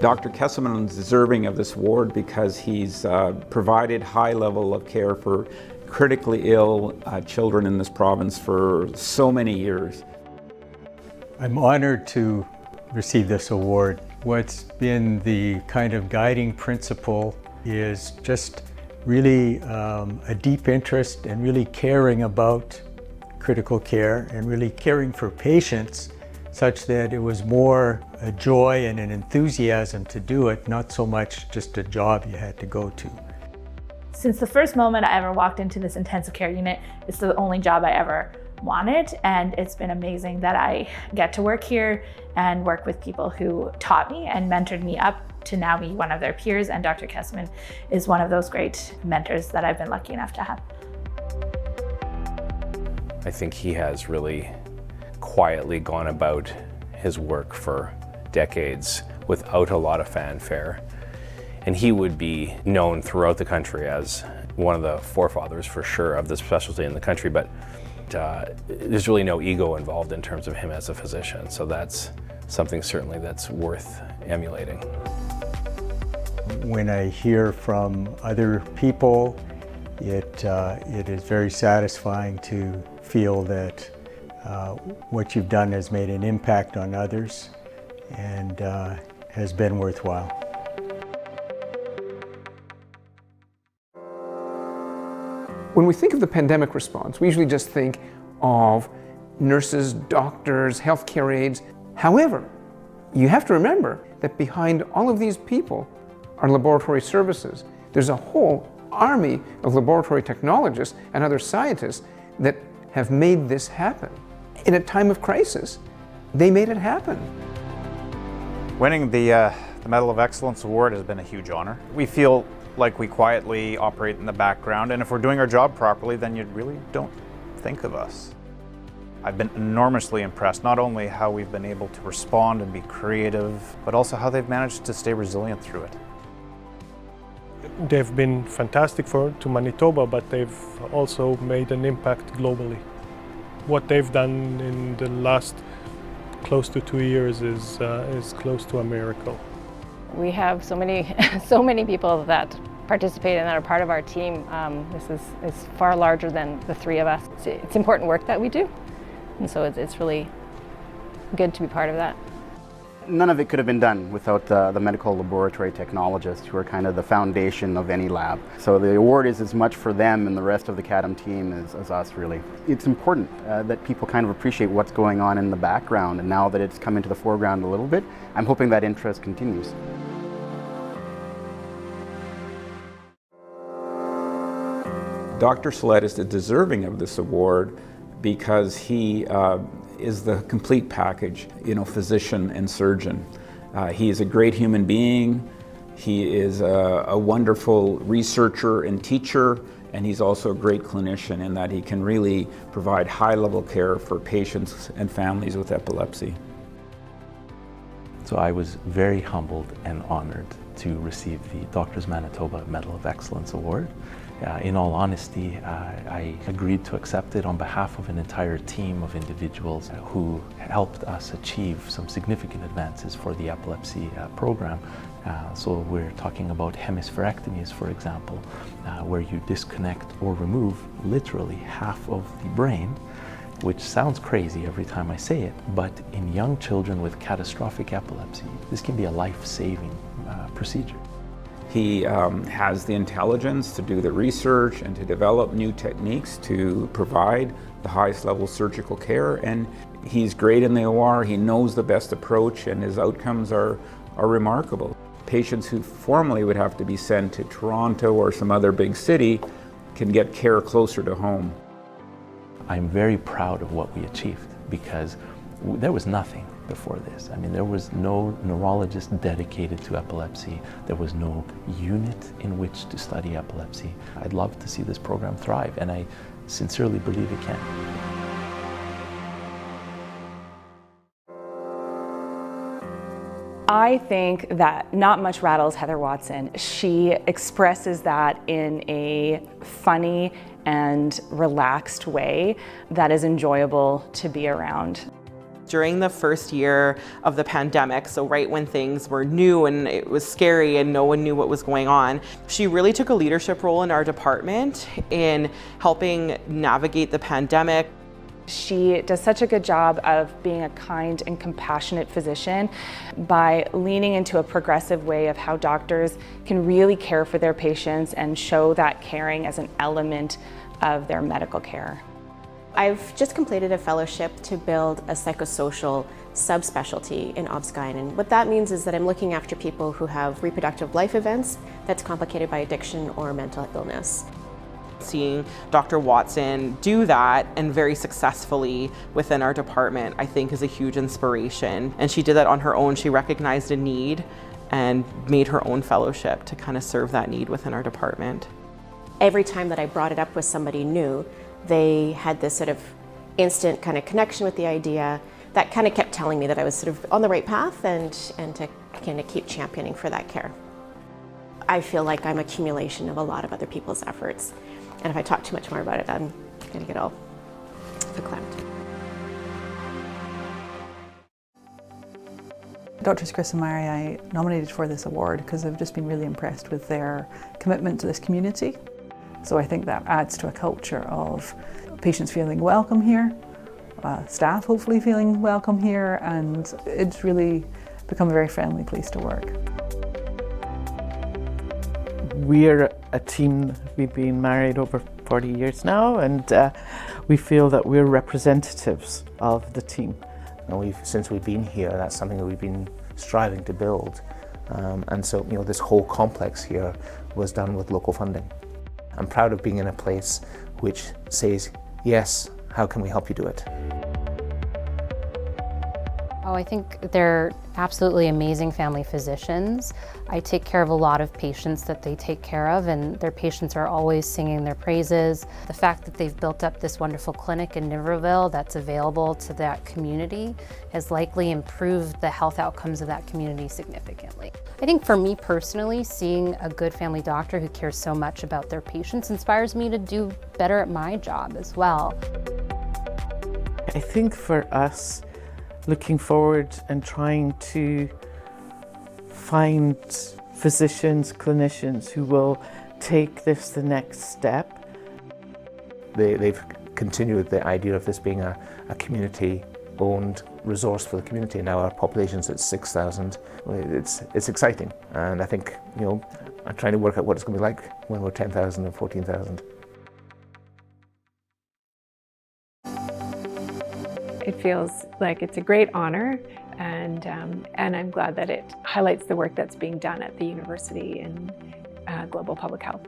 Dr. Kesselman is deserving of this award because he's provided high level of care for critically ill children in this province for so many years. I'm honored to receive this award. What's been the kind of guiding principle is just really a deep interest and really caring about critical care and really caring for patients, such that it was more a joy and an enthusiasm to do it, not so much just a job you had to go to. Since the first moment I ever walked into this intensive care unit, it's the only job I ever wanted, and it's been amazing that I get to work here and work with people who taught me and mentored me up to now be one of their peers, and Dr. Kesselman is one of those great mentors that I've been lucky enough to have. I think he has really quietly gone about his work for decades without a lot of fanfare. And he would be known throughout the country as one of the forefathers, for sure, of this specialty in the country, but there's really no ego involved in terms of him as a physician. So that's something certainly that's worth emulating. When I hear from other people, it is very satisfying to feel that what you've done has made an impact on others and has been worthwhile. When we think of the pandemic response, we usually just think of nurses, doctors, healthcare aides. However, you have to remember that behind all of these people are laboratory services. There's a whole army of laboratory technologists and other scientists that have made this happen. In a time of crisis, they made it happen. Winning the Medal of Excellence Award has been a huge honor. We feel like we quietly operate in the background, and if we're doing our job properly, then you really don't think of us. I've been enormously impressed, not only how we've been able to respond and be creative, but also how they've managed to stay resilient through it. They've been fantastic to Manitoba, but they've also made an impact globally. What they've done in the last close to 2 years is close to a miracle. We have so many people that participate and that are part of our team. This is far larger than the three of us. It's important work that we do, and so it's really good to be part of that. None of it could have been done without the medical laboratory technologists, who are kind of the foundation of any lab. So the award is as much for them and the rest of the CADM team as us, really. It's important that people kind of appreciate what's going on in the background, and now that it's come into the foreground a little bit, I'm hoping that interest continues. Dr. Sled is deserving of this award because he is the complete package, physician and surgeon. He is a great human being. He is a wonderful researcher and teacher, and he's also a great clinician in that he can really provide high-level care for patients and families with epilepsy. So I was very humbled and honored to receive the Doctors Manitoba Medal of Excellence Award. In all honesty, I agreed to accept it on behalf of an entire team of individuals who helped us achieve some significant advances for the epilepsy program. So we're talking about hemispherectomies, for example, where you disconnect or remove literally half of the brain, which sounds crazy every time I say it, but in young children with catastrophic epilepsy, this can be a life-saving procedure. He has the intelligence to do the research and to develop new techniques to provide the highest level surgical care, and he's great in the OR. He knows the best approach, and his outcomes are remarkable. Patients who formerly would have to be sent to Toronto or some other big city can get care closer to home. I'm very proud of what we achieved because there was nothing before this. I mean, there was no neurologist dedicated to epilepsy. There was no unit in which to study epilepsy. I'd love to see this program thrive, and I sincerely believe it can. I think that not much rattles Heather Watson. She expresses that in a funny and relaxed way that is enjoyable to be around. During the first year of the pandemic, so right when things were new and it was scary and no one knew what was going on, she really took a leadership role in our department in helping navigate the pandemic. She does such a good job of being a kind and compassionate physician by leaning into a progressive way of how doctors can really care for their patients and show that caring as an element of their medical care. I've just completed a fellowship to build a psychosocial subspecialty in OBGYN, and what that means is that I'm looking after people who have reproductive life events that's complicated by addiction or mental illness. Seeing Dr. Watson do that and very successfully within our department, I think is a huge inspiration. And she did that on her own. She recognized a need and made her own fellowship to kind of serve that need within our department. Every time that I brought it up with somebody new, they had this sort of instant kind of connection with the idea that kind of kept telling me that I was sort of on the right path and to kind of keep championing for that care. I feel like I'm an accumulation of a lot of other people's efforts. And if I talk too much more about it, I'm going to get all verklempt. Doctors Chris and Mary, I nominated for this award because I've just been really impressed with their commitment to this community. So I think that adds to a culture of patients feeling welcome here, staff hopefully feeling welcome here, and it's really become a very friendly place to work. We're a team, we've been married over 40 years now, and we feel that we're representatives of the team. And since we've been here, that's something that we've been striving to build. And so, this whole complex here was done with local funding. I'm proud of being in a place which says, yes, how can we help you do it? Oh, I think they're absolutely amazing family physicians. I take care of a lot of patients that they take care of, and their patients are always singing their praises. The fact that they've built up this wonderful clinic in Niverville that's available to that community has likely improved the health outcomes of that community significantly. I think for me personally, seeing a good family doctor who cares so much about their patients inspires me to do better at my job as well. I think for us, looking forward and trying to find physicians, clinicians who will take this the next step. They've continued the idea of this being a community-owned resource for the community. Now our population's at 6,000. It's exciting, and I think I'm trying to work out what it's going to be like when we're 10,000 and 14,000. It feels like it's a great honor, and I'm glad that it highlights the work that's being done at the university in global public health.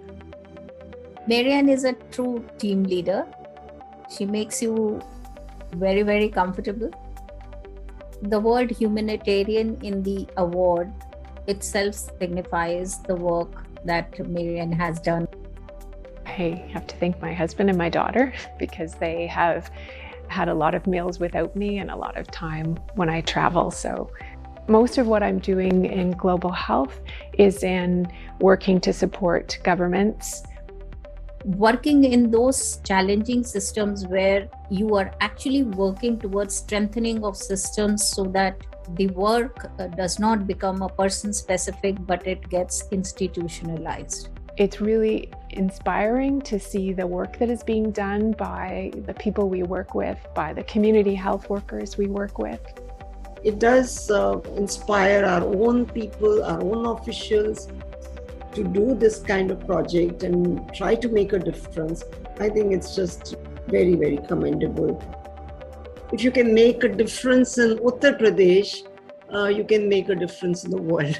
Marianne is a true team leader. She makes you very, very comfortable. The word humanitarian in the award itself signifies the work that Marianne has done. I have to thank my husband and my daughter because they have had a lot of meals without me and a lot of time when I travel. So most of what I'm doing in global health is in working to support governments. Working in those challenging systems where you are actually working towards strengthening of systems so that the work does not become a person-specific, but it gets institutionalized. It's really inspiring to see the work that is being done by the people we work with, by the community health workers we work with. It does inspire our own people, our own officials to do this kind of project and try to make a difference. I think it's just very, very commendable. If you can make a difference in Uttar Pradesh, you can make a difference in the world.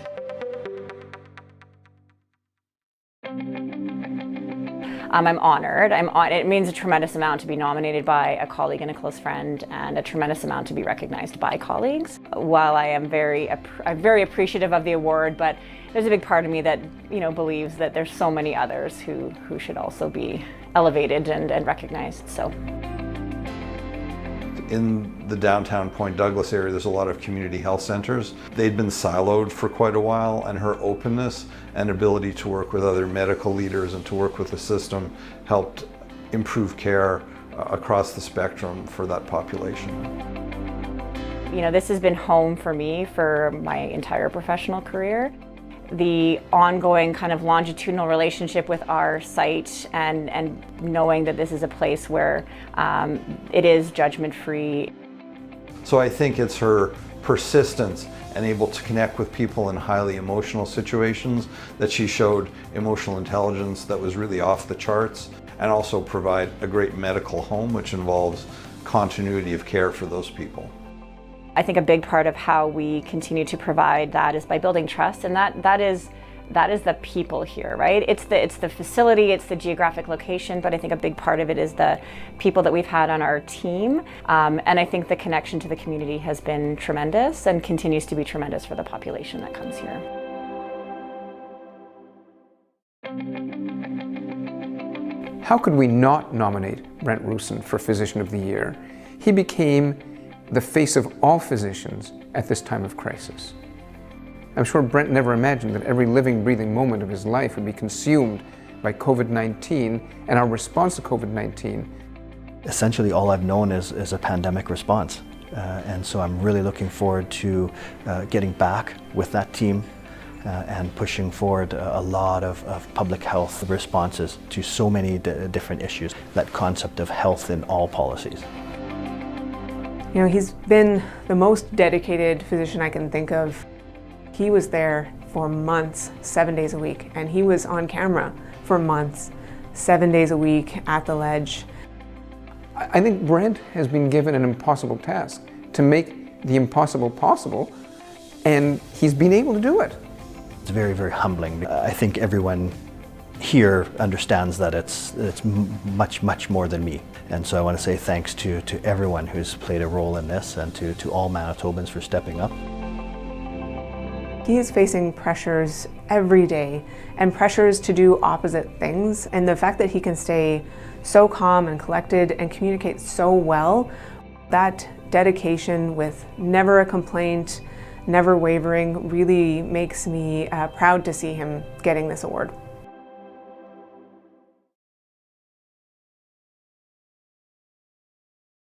I'm honored. It means a tremendous amount to be nominated by a colleague and a close friend, and a tremendous amount to be recognized by colleagues. While I am very appreciative of the award, but there's a big part of me that believes that there's so many others who should also be elevated and recognized. So. In the downtown Point Douglas area, there's a lot of community health centers. They'd been siloed for quite a while, and her openness and ability to work with other medical leaders and to work with the system helped improve care across the spectrum for that population. You know, this has been home for me for my entire professional career. The ongoing kind of longitudinal relationship with our site and knowing that this is a place where it is judgment-free. So I think it's her persistence and able to connect with people in highly emotional situations that she showed emotional intelligence that was really off the charts, and also provide a great medical home, which involves continuity of care for those people. I think a big part of how we continue to provide that is by building trust, and that is the people here, right? It's the facility, it's the geographic location, but I think a big part of it is the people that we've had on our team. And I think the connection to the community has been tremendous and continues to be tremendous for the population that comes here. How could we not nominate Brent Rusin for Physician of the Year? He became the face of all physicians at this time of crisis. I'm sure Brent never imagined that every living, breathing moment of his life would be consumed by COVID-19 and our response to COVID-19. Essentially, all I've known is a pandemic response. And so I'm really looking forward to getting back with that team and pushing forward a lot of public health responses to so many different issues, that concept of health in all policies. You know, he's been the most dedicated physician I can think of. He was there for months, 7 days a week, and he was on camera for months, 7 days a week at the ledge. I think Brent has been given an impossible task to make the impossible possible, and he's been able to do it. It's very, very humbling. I think everyone here understands that it's much, much more than me. And so I want to say thanks to everyone who's played a role in this, and to all Manitobans for stepping up. He is facing pressures every day, and pressures to do opposite things. And the fact that he can stay so calm and collected and communicate so well, that dedication with never a complaint, never wavering, really makes me proud to see him getting this award.